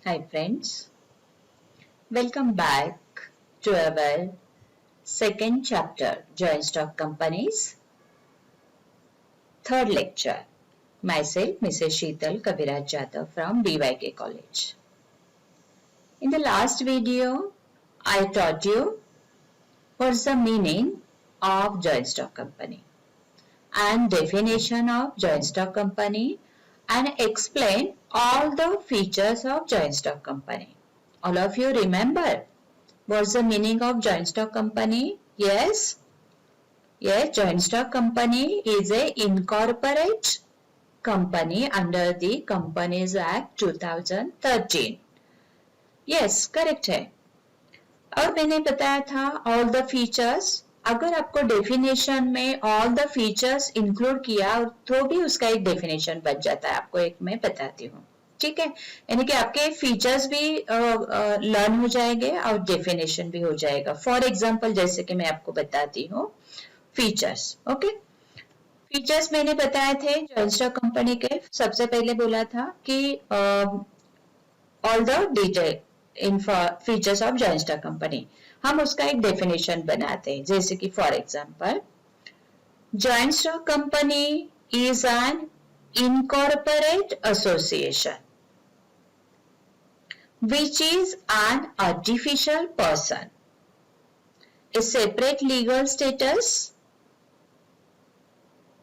Hi friends, welcome back to our second chapter, Joint Stock Companies, third lecture. Myself, Mrs. Sheetal Kaviraj Jadhav from BYK College. In the last video, I taught you what's the meaning of Joint Stock Company and definition of Joint Stock Company and explain all the features of Joint Stock Company. All of you remember what's the meaning of joint stock company? Yes? Yes, joint stock company is a incorporate company under the Companies Act 2013. Yes, correct है. और मैंने बताया था all the features. अगर आपको definition में all the features include किया तो भी उसका एक डेफिनेशन बच जाता है. आपको एक मैं बताती हूँ. ठीक है, यानी कि आपके फीचर्स भी लर्न हो जाएंगे और डेफिनेशन भी हो जाएगा. फॉर एग्जांपल जैसे कि मैं आपको बताती हूँ फीचर्स. ओके, फीचर्स मैंने बताए थे जॉइंट स्टॉक कंपनी के. सबसे पहले बोला था कि all the detail in features of joint stock company. हम उसका एक डेफिनेशन बनाते हैं. जैसे कि for example joint stock company is an incorporate association which is an artificial person, a separate legal status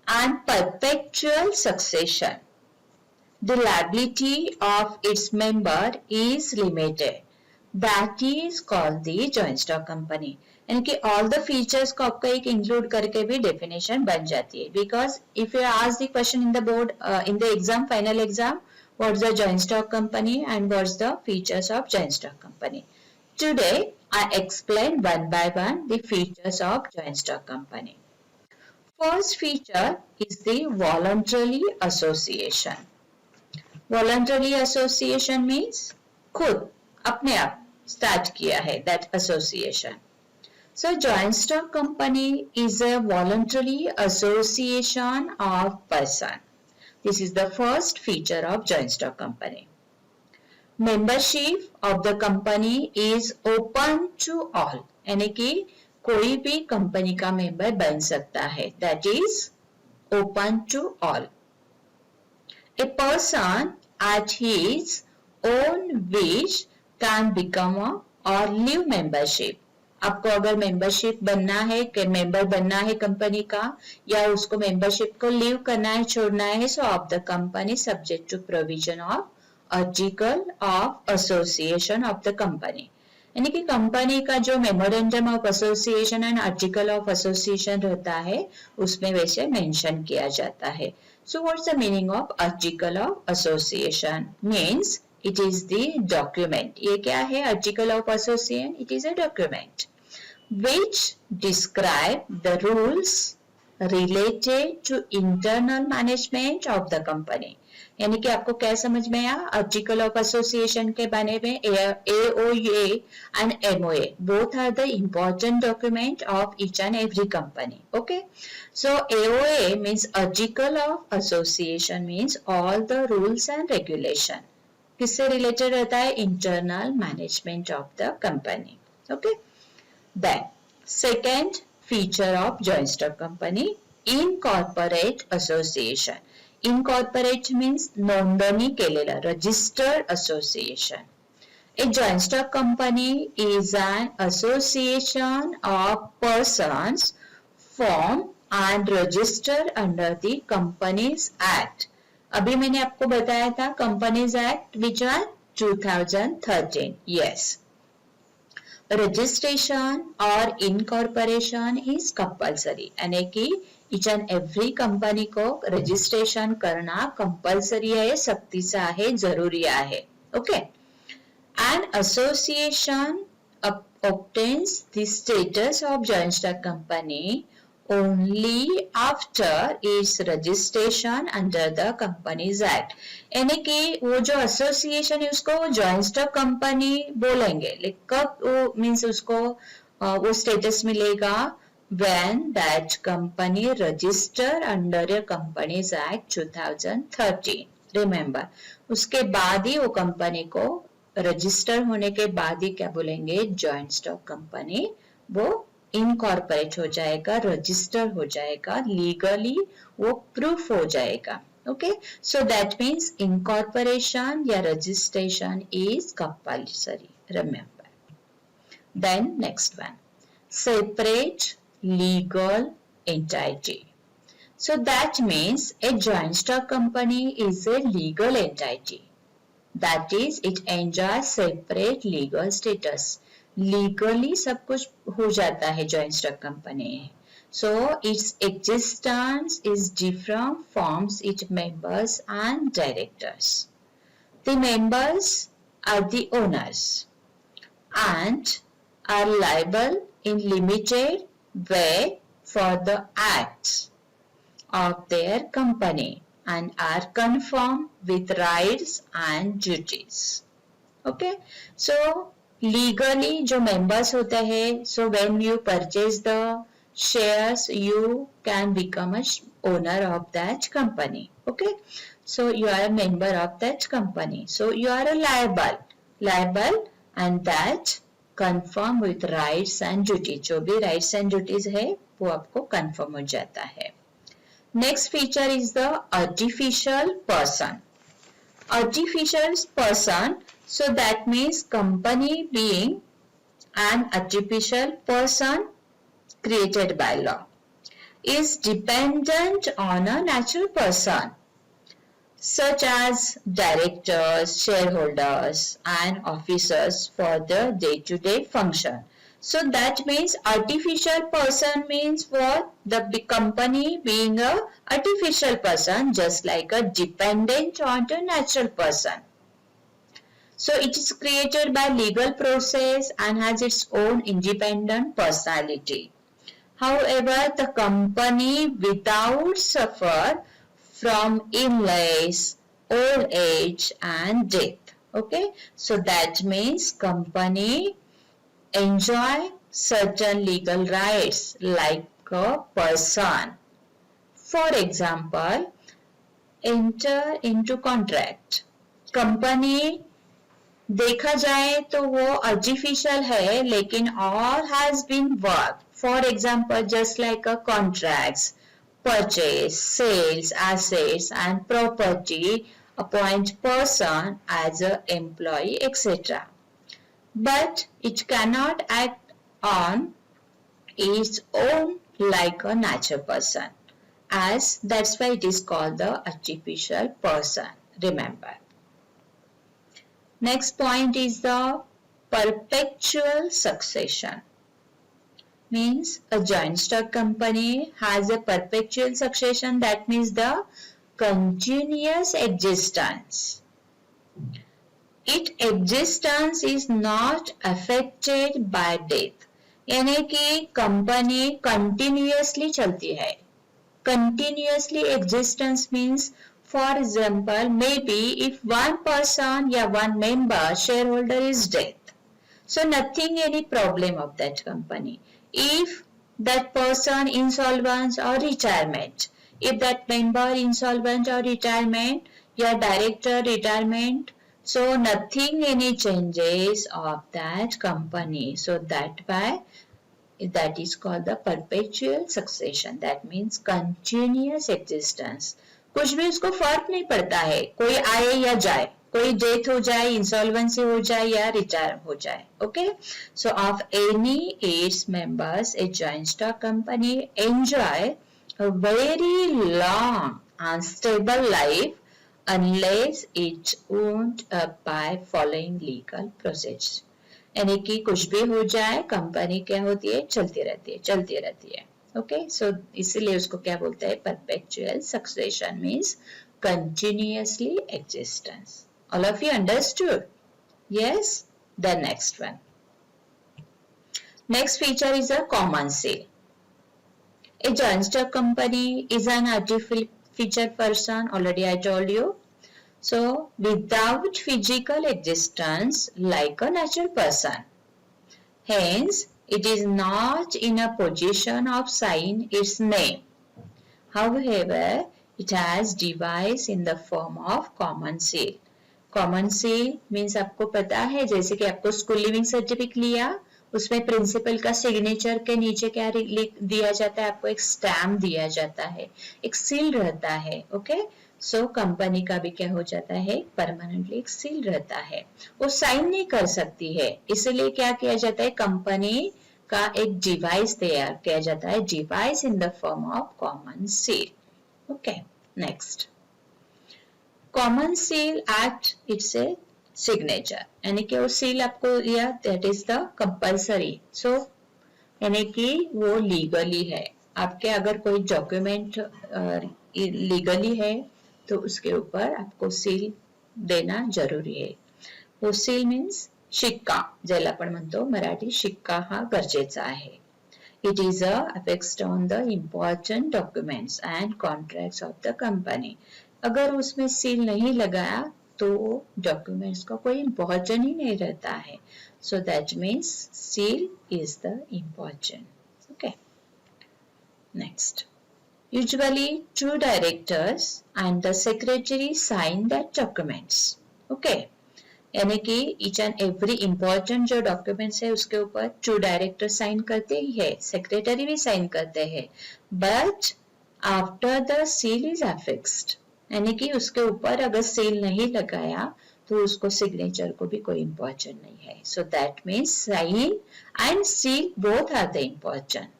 and perpetual succession. The liability of its member is limited. That is called the joint stock company. यानी कि all the features को आपको एक include करके भी definition बन जाती है. Because if you ask the question in the board, in the exam, final exam, what's the joint stock company and what's the features of joint stock company? Today, I explain one by one the features of joint stock company. First feature is the voluntarily association. Voluntarily association means खुद अपने आप start किया है that association. So joint stock company is a voluntary association of person. This is the first feature of joint stock company. Membership of the company is open to all. यानी कि कोई भी company का member बन सकता है. That is open to all. A person at his own wish can become a or leave membership. आपको अगर मेंबरशिप बनना है कि मेंबर बनना है कंपनी का या उसको मेंबरशिप को लीव करना है, छोड़ना है, so of the company subject to provision of article of association of the company. यानी कि कंपनी का जो memorandum of association and article of association रहता है उसमें वैसे मेंशन किया जाता है. So what's the meaning of article of association? Means it is the document. ये क्या है article of association? It is a document which describe the rules related to internal management of the company. यानी कि आपको क्या समझ में आया? आर्टिकल ऑफ एसोसिएशन के बारे में AOA and MOA both are the important document of each and every company. Okay, so AOA means article of association means all the rules and regulation. किससे रिलेटेड रहता है? Internal management of the company. Okay, then second feature of joint stock company incorporate association. Incorporate means नोंदणी केलेलं, registered association. A joint stock company is an association of persons formed and registered under the Companies Act. अभी मैंने आपको बताया था companies act which are 2013. Yes, registration और incorporation is compulsory. यानी कि ईच एंड एवरी कंपनी को registration करना कंपल्सरी आहे, सक्तीचं आहे, जरुरी आहे. Okay, an association obtains the status of joint stock company only after its registration under the Companies Act. यानी कि वो जो एसोसिएशन है उसको वो जॉइंट स्टॉक कंपनी बोलेंगे. कब वो मीन्स उसको वो स्टेटस मिलेगा when that company registered under a Companies Act 2013. Remember, उसके बाद ही वो कंपनी को रजिस्टर होने के बाद ही क्या बोलेंगे, जॉइंट स्टॉक कंपनी वो इनकॉर्पोरेट हो जाएगा, रजिस्टर हो जाएगा, लीगली वो प्रूफ हो जाएगा. Okay, so that means incorporation या registration is compulsory. Remember. Then next one, separate legal entity. So that means a joint stock company is a legal entity. That is, it enjoys separate legal status. Legally सब कुछ हो जाता है joint stock company. So its existence is different from its members and directors. The members are the owners and are liable in limited way for the acts of their company and are conformed with rights and duties. Okay, so legally जो members होते हैं, so when you purchase the shares you can become a owner of that company. Okay, so you are a member of that company, so you are a liable and that conform with rights and duties. जो भी rights and duties है वो आपको conform हो जाता है. Next feature is the artificial person. Artificial person, so that means company being an artificial person created by law is dependent on a natural person such as directors, shareholders and officers for the day-to-day function. So that means artificial person means what? The company being a artificial person just like a dependent on the natural person. So it is created by legal process and has its own independent personality. However, the company without suffer from illness, old age and death. Okay, so that means company enjoy certain legal rights like a person. For example, enter into contract. Company देखा जाए तो वो artificial है लेकिन all has been worked. For example, just like a contracts, purchase, sales, assets and property, appoint person as an employee, etc. But it cannot act on its own like a natural person, as that's why it is called the artificial person. Remember. Next point is the perpetual succession. Means a joint stock company has a perpetual succession, that means the continuous existence. Its existence is not affected by death. यानी कि company continuously चलती है. Continuously existence means, for example, maybe if one person या one member shareholder is dead, so nothing any problem of that company. If that person insolvent or retirement, if that member insolvent or retirement, your director retirement, so nothing any changes of that company. So that why that is called the perpetual succession. That means continuous existence. कुछ भी उसको फर्क नहीं पड़ता है, कोई आए या जाए, कोई डेथ हो जाए, इंसॉल्वेंसी हो जाए या रिटायर हो जाए. Okay, so of any its members, a joint stock company enjoy a very long and stable life unless it owned up by following legal process. यानी कि कुछ भी हो जाए कंपनी क्या होती है, चलती रहती है. Okay, so इसीलिए उसको क्या बोलते हैं, perpetual succession means continuously existence. All of you understood? Yes. The next one. Next feature is a common sale. A joint stock company is an artificial person. Already I told you. So without physical existence like a natural person. Hence, it is not in a position of sign its name. However, it has device in the form of common sale. Common seal means आपको पता है, जैसे कि आपको school leaving certificate लिया, उसमें principal का signature के नीचे क्या दिया जाता है, आपको एक स्टैम्प दिया जाता है, एक सील रहता है. ओके, सो कंपनी का भी क्या हो जाता है, परमानेंटली एक सील रहता है. वो साइन नहीं कर सकती है, इसलिए क्या किया जाता है, कंपनी का एक डिवाइस तैयार किया जाता है, device in the form of common seal. Okay, next. Common seal act it's a signature, यानी कि वो सील आपको दिया, दैट इज द कंपल्सरी. सो यानी कि वो लीगली है. आपके अगर कोई डॉक्यूमेंट लीगली है तो उसके ऊपर आपको सील देना जरूरी आहे. वो सील मीन्स शिक्का, ज्याला आपण म्हणतो मराठी शिक्का हा गरजेचा आहे. It is affixed on the important documents and contracts of the company. अगर उसमें सील नहीं लगाया तो डॉक्यूमेंट्स का कोई इम्पोर्टेंट ही नहीं रहता है. So that means seal is the important. Okay. Next. Usually two directors and the secretary sign that documents. Okay. यानी कि each and every important जो डॉक्यूमेंट्स है उसके ऊपर टू डायरेक्टर साइन करते ही है, सेक्रेटरी भी साइन करते हैं, but after the seal is affixed, यानी कि उसके ऊपर अगर सील नहीं लगाया तो उसको सिग्नेचर को भी कोई इम्पोर्टेंट नहीं है. So that means sign and seal both are the important.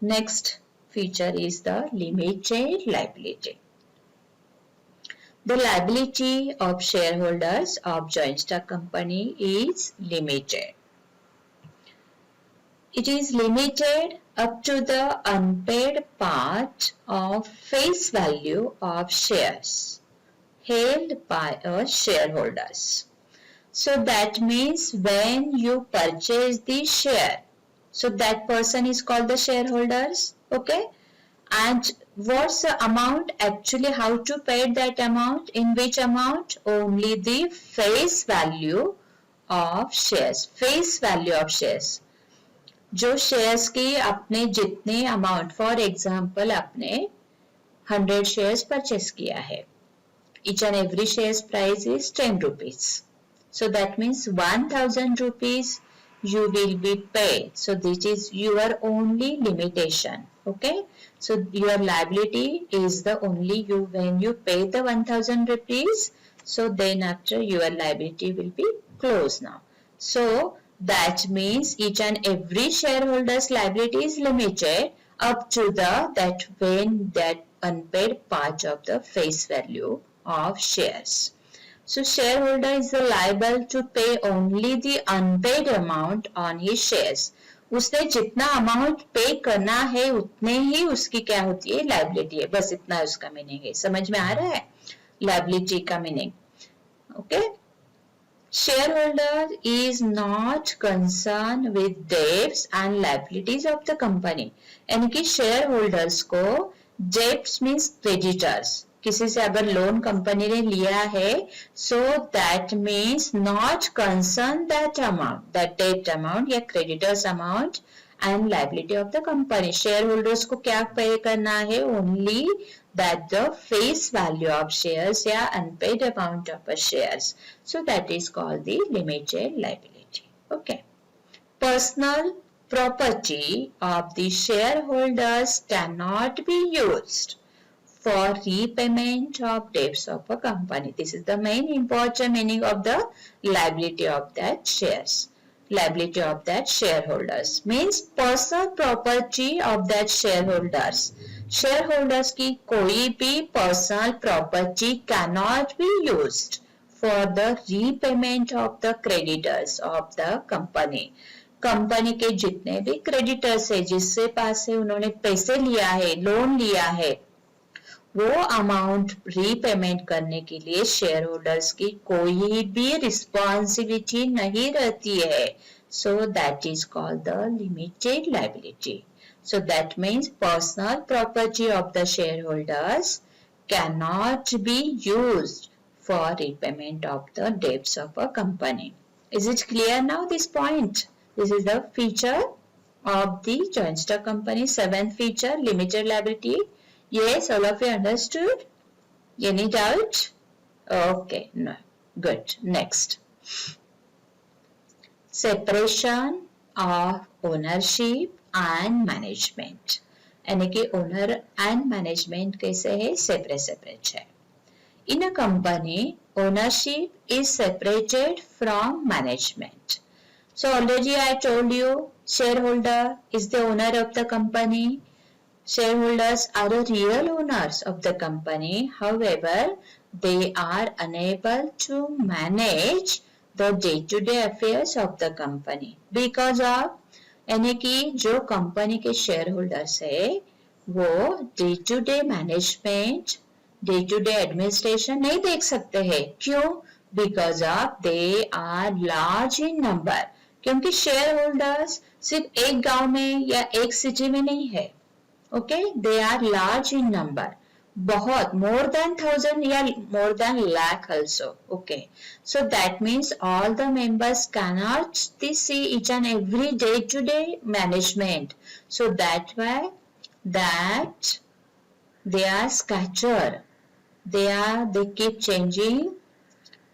Next feature is the limited liability. The liability of shareholders of joint stock company is limited. It is limited up to the unpaid part of face value of shares held by a shareholders. So that means when you purchase the share, so that person is called the shareholders. Okay, and what's the amount, actually how to pay that amount, in which amount, only the face value of shares. Face value of shares, जो shares की आपने जितने amount, for example आपने 100 shares purchase किया है, each and every shares price is 10 rupees, so that means 1000 rupees you will be paid. So this is your only limitation. Okay, so your liability is the only you when you pay the 1000 rupees, so then after your liability will be closed now. So that means each and every shareholder's liability is limited up to the that when that unpaid part of the face value of shares. So shareholder is liable to pay only the unpaid amount on his shares. उसने जितना amount पे करना है उतने ही उसकी क्या होती है, लाइबिलिटी है. बस इतना उसका मीनिंग है. समझ में आ रहा है लाइबिलिटी का meaning? Okay. Shareholder is not concerned with debts and liabilities of the company. यानी कि shareholders को debts means creditors, किसी से अगर लोन कंपनी ने लिया है, so that means not concern that amount, that debt amount या creditors amount and liability of the company. Shareholders को क्या पे करना है, only that the face value of shares या unpaid amount of shares. So that is called the limited liability. Okay. Personal property of the shareholders cannot be used for repayment of debts of a company. This is the main important meaning of the liability of that shares. Liability of that shareholders means personal property of that shareholders. Shareholders की कोई भी personal property cannot be used for the repayment of the creditors of the company. Company के जितने भी creditors है, जिससे पास से उन्होंने पैसे लिया है, लोन लिया है, वो अमाउंट रीपेमेंट करने के लिए शेयर होल्डर्स की कोई भी रिस्पॉन्सिबिलिटी नहीं रहती है. So that is called the limited liability. So that means personal property of the share holders can not be used for repayment of the debts of a company. Is it clear now this point? This is the feature of the joint stock company. Seventh feature, limited liability. Yes, all of you understood? Any doubt? Okay, no. Good. Next. Separation of ownership and management. यानी कि owner and management कैसे है, separate है. In a company, ownership is separated from management. So already I told you, shareholder is the owner of the company. Shareholders are the real owners of the company. However, they are unable to manage the day-to-day affairs of the company because of, यानी कि जो company के share holders है वो day to day management, day to day administration नहीं देख सकते हैं. क्यों? Because of they are large in number. क्योंकि शेयर होल्डर्स सिर्फ एक गांव में या एक सिटी में नहीं है. Okay, they are large in number, बहुत more than 1000 या more than lakh also. Okay, so that means all the members cannot see each and every day to day management. So that why that they are scattered, they keep changing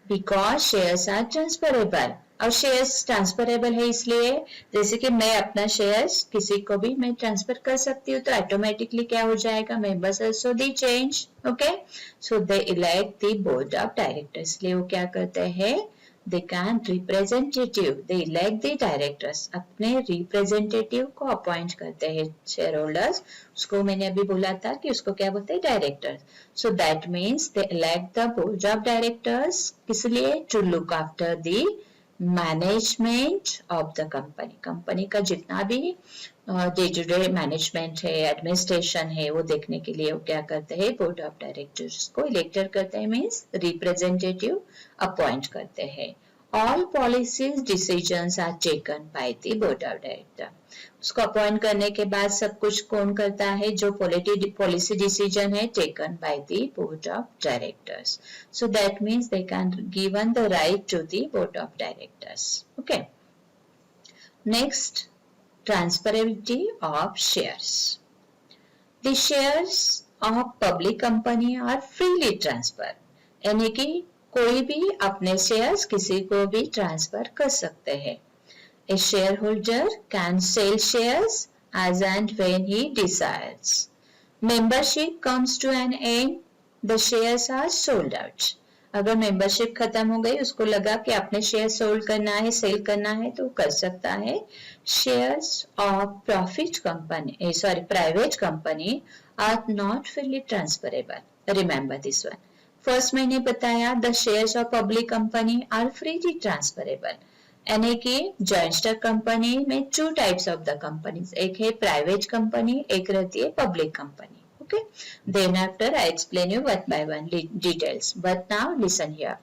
because shares are transferable. और shares transferable है इसलिए, जैसे कि मैं अपना shares किसी को भी मैं ट्रांसफर कर सकती हूँ, तो ऑटोमेटिकली क्या हो जाएगा, members also they change. Okay, so they elect the board of directors. इसलिए वो क्या करते हैं, they can representative, they elect the directors, अपने रिप्रेजेंटेटिव को अपॉइंट करते हैं शेयर होल्डर्स. उसको मैंने अभी बोला था कि उसको क्या बोलते हैं, directors. So that means they elect the board of directors, किस लिए, to look after the management of the company. Company का जितना भी डे टू डे मैनेजमेंट है, एडमिनिस्ट्रेशन है, वो देखने के लिए वो क्या करते हैं, बोर्ड ऑफ डायरेक्टर्स को इलेक्टेड करते हैं, मीन्स रिप्रेजेंटेटिव अपॉइंट करते हैं. All policies decisions are taken by the board of director. उसको अपॉइंट करने के बाद सब कुछ कौन करता है, जो पॉलिसी डिसीजन है, taken by the board of directors. So that means they can given the right to the board of directors. Okay, next, transferability of shares. The shares of public company are freely transferred. यानी कि कोई भी अपने shares किसी को भी transfer कर सकते हैं. A shareholder can sell shares as and when he desires. Membership comes to an end, the shares are sold out. अगर मेंबरशिप खत्म हो गई, उसको लगा कि अपने शेयर सोल्ड करना है, सेल करना है, तो कर सकता है. Shares of private company are not freely transferable. Remember this one. First मैंने बताया the shares of public company are freely transferable. यानी कि जॉइंट स्टॉक कंपनी में two types of the companies, एक है प्राइवेट कंपनी, एक रहती है public company. Okay, then after I explain you one by one details, but now listen here.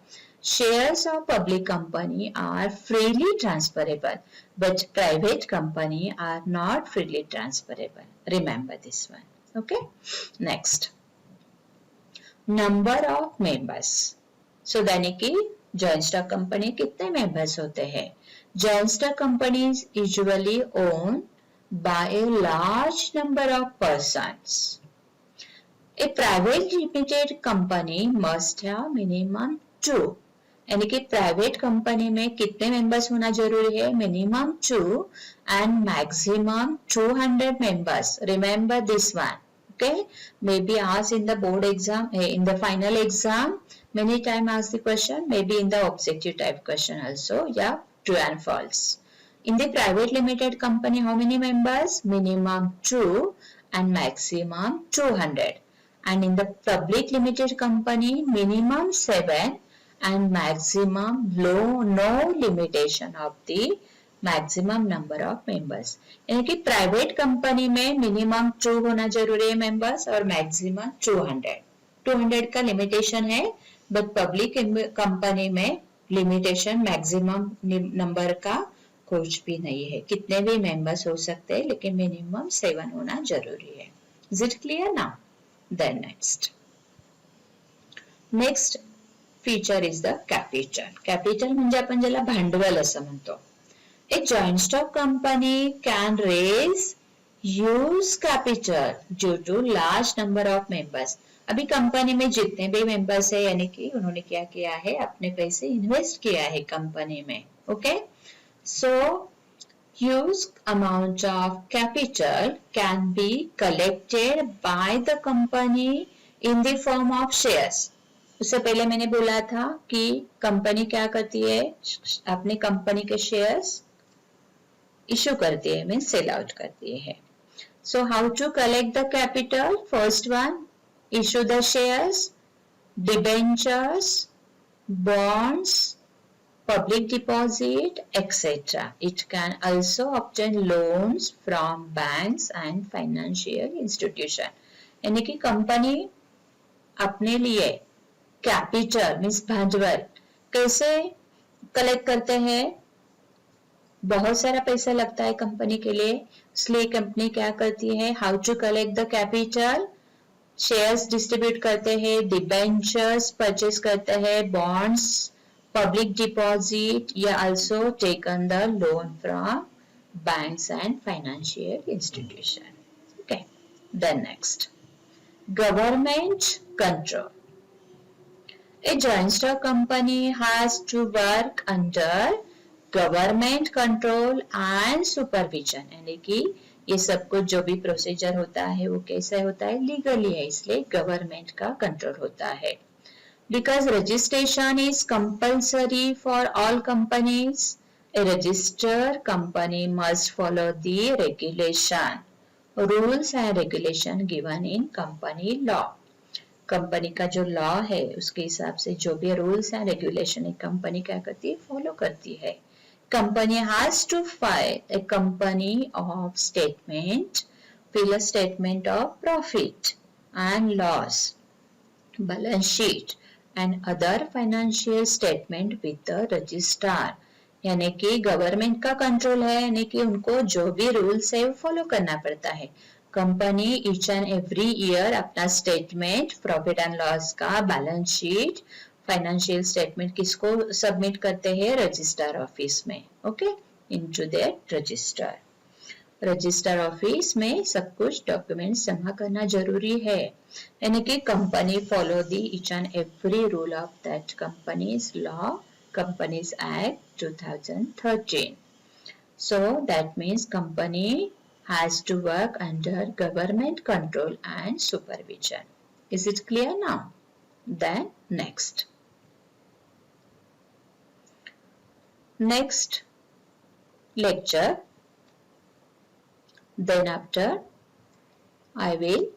Shares of public company are freely transferable, but private company are not freely transferable. Remember this one. Okay, next, number of members. So यानी कि joint stock company कितने members होते हैं. Joint stock companies usually owned by a large number of persons. A private limited company must have minimum 2. यानी कि private company में कितने members होना जरूरी है, minimum 2 and maximum 200 members. Remember this one. Okay, may be ask in the board exam, in the final exam many time ask the question, maybe in the objective type question also. Yeah, true and false. In the private limited company, how many members? Minimum 2 and maximum 200. And in the public limited company, minimum 7 and maximum no limitation of the maximum number of members. यानी कि private company में minimum 2 होना जरूरी है members और maximum 200 का limitation है. But public company में लिमिटेशन मैक्सिमम नंबर का कुछ भी नहीं है, कितने भी मेंबर्स हो सकते हैं, लेकिन मिनिमम 7 होना जरूरी है. Is it clear now? Then next feature is the capital. Capital म्हणजे आपण ज्याला भांडवल असं म्हणतो. A joint stock company can raise huge capital due to large number of members. अभी कंपनी में जितने भी मेंबर्स है यानी कि उन्होंने क्या किया है, अपने पैसे इन्वेस्ट किया है कंपनी में. Okay, so huge amount of capital can be collected by the company in the form of shares. उससे पहले मैंने बोला था कि कंपनी क्या करती है, अपनी कंपनी के शेयर्स इशू करती है, मीन्स सेल आउट करती है. So how to collect the capital? First one, issue the shares, debentures, bonds, public deposit, etc. It can also obtain loans from banks and financial institution. यानी कि company अपने लिए capital means भांडवल कैसे collect करते हैं. बहुत सारा पैसा लगता है कंपनी के लिए, इसलिए कंपनी क्या करती है, how to collect the capital, shares distribute करते हैं, डिबेंचर्स परचेस करते हैं, बॉन्ड्स, पब्लिक डिपॉजिट या also taken the loan from banks and financial institution. Okay, then next, government control. A joint stock company has to work under government control and supervision. यानी कि ये सब कुछ जो भी प्रोसीजर होता है वो कैसे होता है, लीगली है, इसलिए गवर्नमेंट का कंट्रोल होता है. Because registration is compulsory for all companies. A register company must follow the regulation, rules and regulation given in company law. Company का जो लॉ है उसके हिसाब से जो भी रूल्स एंड रेगुलेशन एक कंपनी क्या करती है, फॉलो करती है. Company has to file a company of statement, fill a statement of profit and loss, balance sheet and other financial statement with the registrar. यानी कि गवर्नमेंट का कंट्रोल है, यानी कि उनको जो भी रूल्स है वो फॉलो करना पड़ता है. Company each and every year अपना स्टेटमेंट, प्रॉफिट एंड लॉस का बैलेंस शीट, फाइनेंशियल स्टेटमेंट किसको सबमिट करते हैं, रजिस्टर ऑफिस में. Okay, into that register. Register office में सब कुछ डॉक्यूमेंट्स जमा करना जरूरी है. यानी कि company follow the each and every rule of that companies law, companies act 2013. So that means company has to work under government control and supervision. Is it clear now? Then next lecture, then after I will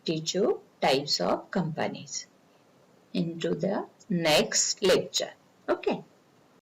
teach you types of companies into the next lecture. Okay.